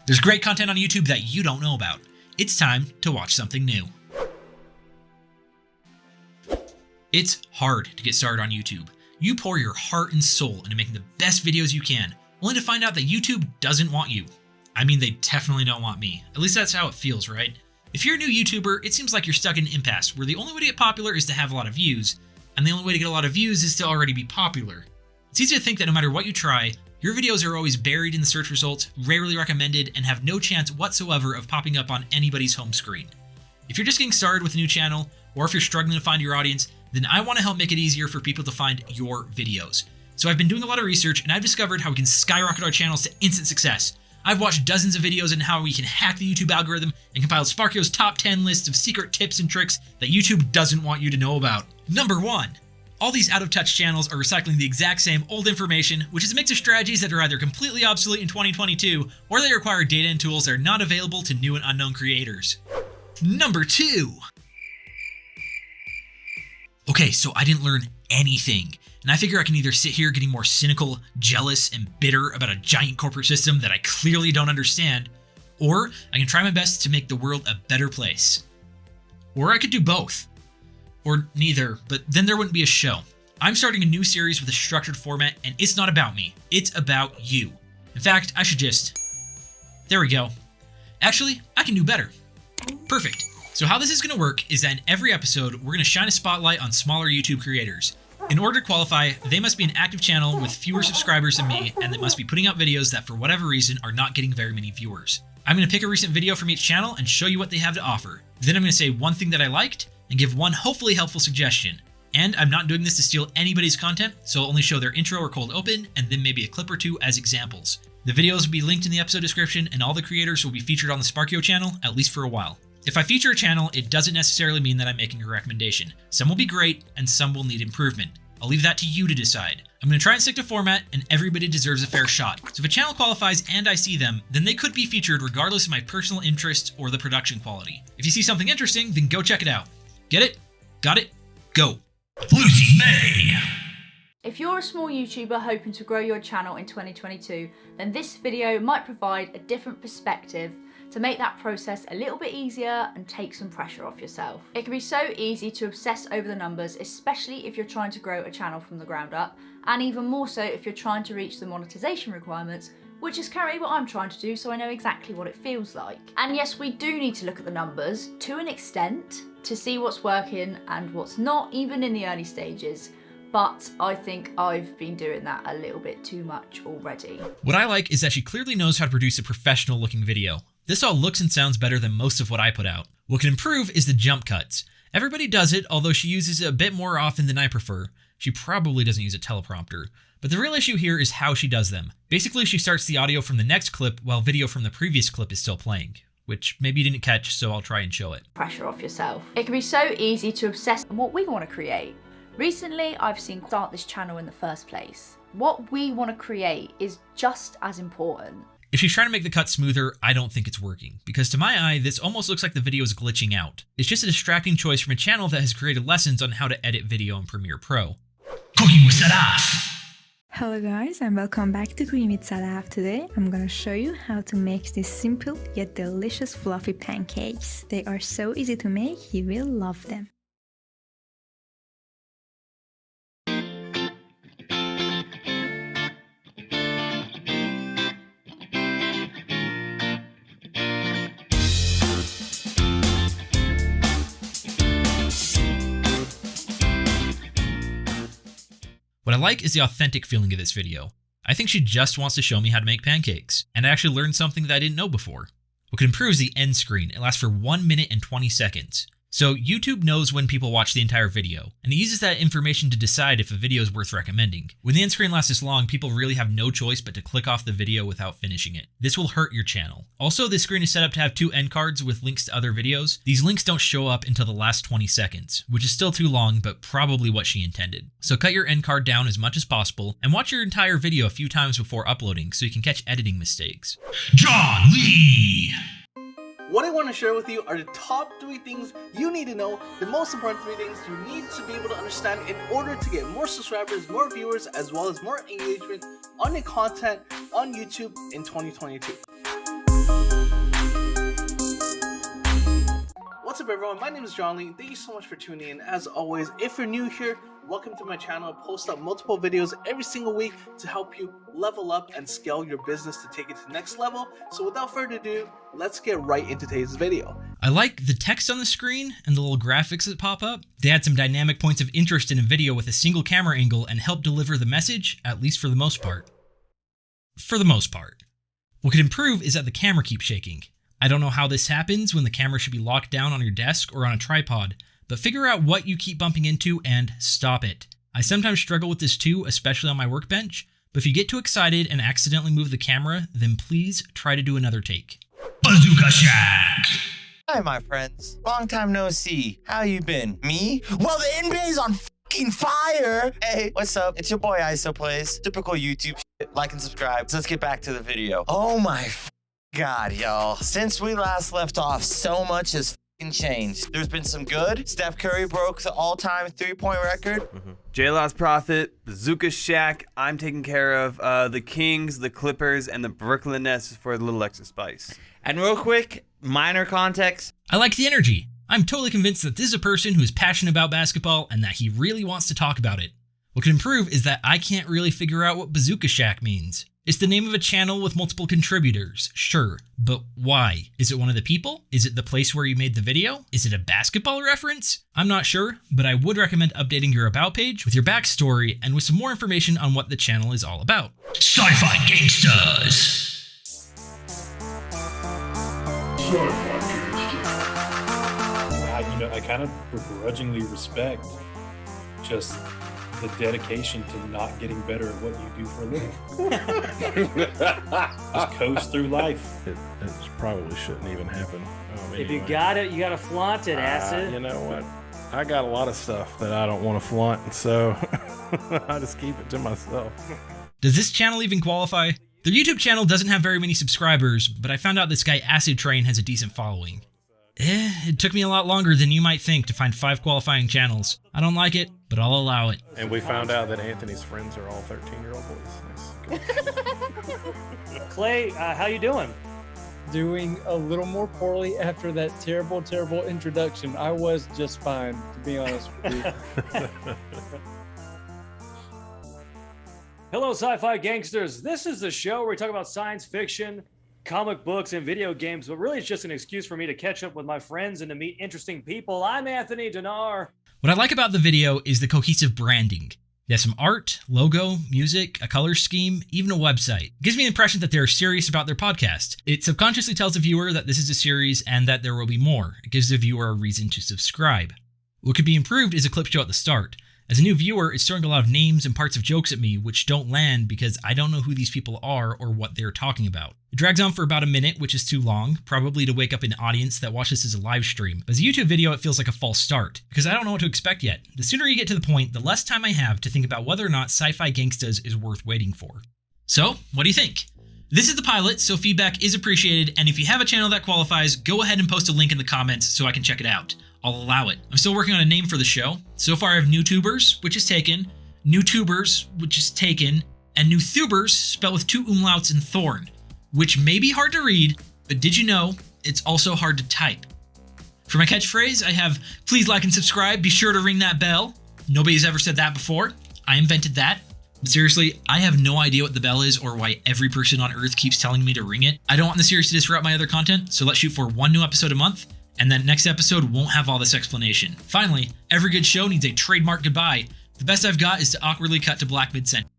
There's great content on YouTube that you don't know about. It's time to watch something new. It's hard to get started on YouTube. You pour your heart and soul into making the best videos you can, only to find out that YouTube doesn't want you. I mean, they definitely don't want me. At least that's how it feels, right? If you're a new YouTuber, it seems like you're stuck in an impasse where the only way to get popular is to have a lot of views, and the only way to get a lot of views is to already be popular. It's easy to think that no matter what you try, your videos are always buried in the search results, rarely recommended, and have no chance whatsoever of popping up on anybody's home screen. If you're just getting started with a new channel, or if you're struggling to find your audience, then I want to help make it easier for people to find your videos. So I've been doing a lot of research, and I've discovered how we can skyrocket our channels to instant success. I've watched dozens of videos on how we can hack the YouTube algorithm and compiled SparkYo's top 10 list of secret tips and tricks that YouTube doesn't want you to know about. Number 1. All these out-of-touch channels are recycling the exact same old information, which is a mix of strategies that are either completely obsolete in 2022, or they require data and tools that are not available to new and unknown creators. Number 2. Okay, so I didn't learn anything, and I figure I can either sit here getting more cynical, jealous, and bitter about a giant corporate system that I clearly don't understand, or I can try my best to make the world a better place. Or I could do both. Or neither, but then there wouldn't be a show. I'm starting a new series with a structured format, and it's not about me, it's about you. In fact, I should just... There we go. Actually, I can do better. Perfect. So how this is going to work is that in every episode, we're going to shine a spotlight on smaller YouTube creators. In order to qualify, they must be an active channel with fewer subscribers than me, and they must be putting out videos that for whatever reason are not getting very many viewers. I'm going to pick a recent video from each channel and show you what they have to offer. Then I'm going to say one thing that I liked, and give one hopefully helpful suggestion. And I'm not doing this to steal anybody's content, so I'll only show their intro or cold open, and then maybe a clip or two as examples. The videos will be linked in the episode description, and all the creators will be featured on the SparkYo channel, at least for a while. If I feature a channel, it doesn't necessarily mean that I'm making a recommendation. Some will be great, and some will need improvement. I'll leave that to you to decide. I'm going to try and stick to format, and everybody deserves a fair shot. So if a channel qualifies and I see them, then they could be featured regardless of my personal interests or the production quality. If you see something interesting, then go check it out. Get it? Got it? Go. lucymay! If you're a small YouTuber hoping to grow your channel in 2022, then this video might provide a different perspective to make that process a little bit easier and take some pressure off yourself. It can be so easy to obsess over the numbers, especially if you're trying to grow a channel from the ground up, and even more so if you're trying to reach the monetization requirements, which is currently what I'm trying to do, so I know exactly what it feels like. And yes, we do need to look at the numbers to an extent to see what's working and what's not, even in the early stages. But I think I've been doing that a little bit too much already. What I like is that she clearly knows how to produce a professional looking video. This all looks and sounds better than most of what I put out. What can improve is the jump cuts. Everybody does it, although she uses it a bit more often than I prefer. She probably doesn't use a teleprompter. But the real issue here is how she does them. Basically, she starts the audio from the next clip while video from the previous clip is still playing, which maybe you didn't catch, so I'll try and show it. Pressure off yourself. It can be so easy to obsess on what we want to create. Recently, I've seen start this channel in the first place. What we want to create is just as important. If she's trying to make the cut smoother, I don't think it's working, because to my eye, this almost looks like the video is glitching out. It's just a distracting choice from a channel that has created lessons on how to edit video in Premiere Pro. Cooking with Sadaf! Hello guys and welcome back to Cooking with Sadaf. Today I'm gonna show you how to make these simple yet delicious fluffy pancakes. They are so easy to make, you will love them. What I like is the authentic feeling of this video. I think she just wants to show me how to make pancakes, and I actually learned something that I didn't know before. What could improve is the end screen. It lasts for 1 minute and 20 seconds. So YouTube knows when people watch the entire video, and it uses that information to decide if a video is worth recommending. When the end screen lasts this long, people really have no choice but to click off the video without finishing it. This will hurt your channel. Also, this screen is set up to have 2 end cards with links to other videos. These links don't show up until the last 20 seconds, which is still too long, but probably what she intended. So cut your end card down as much as possible, and watch your entire video a few times before uploading so you can catch editing mistakes. John Lee! What I want to share with you are the top 3 things you need to know, the most important 3 things you need to be able to understand in order to get more subscribers, more viewers, as well as more engagement on the content on YouTube in 2022. What's up everyone, my name is John Lee. Thank you so much for tuning in. As always, if you're new here, welcome to my channel. I post up multiple videos every single week to help you level up and scale your business to take it to the next level. So without further ado, let's get right into today's video. I like the text on the screen and the little graphics that pop up. They add some dynamic points of interest in a video with a single camera angle and help deliver the message, at least for the most part. What could improve is that the camera keeps shaking. I don't know how this happens when the camera should be locked down on your desk or on a tripod, but figure out what you keep bumping into and stop it. I sometimes struggle with this too, especially on my workbench, but if you get too excited and accidentally move the camera, then please try to do another take. Bazooka Shack! Hi, my friends. Long time no see. How you been? Me? Well, the NBA's on fucking fire! Hey, what's up? It's your boy IsoPlays. Typical YouTube shit. Like and subscribe. So let's get back to the video. Oh my God, y'all. Since we last left off, so much has changed. There's been some good. Steph Curry broke the all-time three-point record. J-Law's Prophet, Bazooka Shack. I'm taking care of the Kings, the Clippers, and the Brooklyn Nets for a little extra spice. And real quick, minor context. I like the energy. I'm totally convinced that this is a person who is passionate about basketball and that he really wants to talk about it. What could improve is that I can't really figure out what Bazooka Shack means. It's the name of a channel with multiple contributors, sure, but why? Is it one of the people? Is it the place where you made the video? Is it a basketball reference? I'm not sure, but I would recommend updating your About page with your backstory and with some more information on what the channel is all about. Sci Fi Gangstas! I kind of begrudgingly respect just the dedication to not getting better at what you do for a living. Just coast through life. It probably shouldn't even happen. If you got it, you got to flaunt it, acid. You know what? I got a lot of stuff that I don't want to flaunt, and so I just keep it to myself. Does this channel even qualify? Their YouTube channel doesn't have very many subscribers, but I found out this guy Acid Train has a decent following. It took me a lot longer than you might think to find 5 qualifying channels. I don't like it, but I'll allow it. And we found out that Anthony's friends are all 13-year-old boys. Nice. Clay, how you doing? Doing a little more poorly after that terrible introduction. I was just fine, to be honest with you. Hello, Sci-Fi Gangsters. This is the show where we talk about science fiction, comic books, and video games, but really it's just an excuse for me to catch up with my friends and to meet interesting people. I'm Anthony Dinar. What I like about the video is the cohesive branding. It has some art, logo, music, a color scheme, even a website. It gives me the impression that they're serious about their podcast. It subconsciously tells the viewer that this is a series and that there will be more. It gives the viewer a reason to subscribe. What could be improved is a clip show at the start. As a new viewer, it's throwing a lot of names and parts of jokes at me which don't land because I don't know who these people are or what they're talking about. It drags on for about a minute, which is too long, probably to wake up an audience that watches this as a live stream. But as a YouTube video, it feels like a false start, because I don't know what to expect yet. The sooner you get to the point, the less time I have to think about whether or not Sci Fi Gangstas is worth waiting for. So, what do you think? This is the pilot, so feedback is appreciated, and if you have a channel that qualifies, go ahead and post a link in the comments so I can check it out. I'll allow it. I'm still working on a name for the show. So far I have NewTubers, which is taken, NewTubers, which is taken, and NewThubers, spelled with 2 umlauts and thorn, which may be hard to read, but did you know it's also hard to type? For my catchphrase, I have, please like and subscribe, be sure to ring that bell. Nobody's ever said that before. I invented that. But seriously, I have no idea what the bell is or why every person on Earth keeps telling me to ring it. I don't want the series to disrupt my other content, so let's shoot for 1 new episode a month, and then next episode won't have all this explanation. Finally, every good show needs a trademark goodbye. The best I've got is to awkwardly cut to black mid-sentence.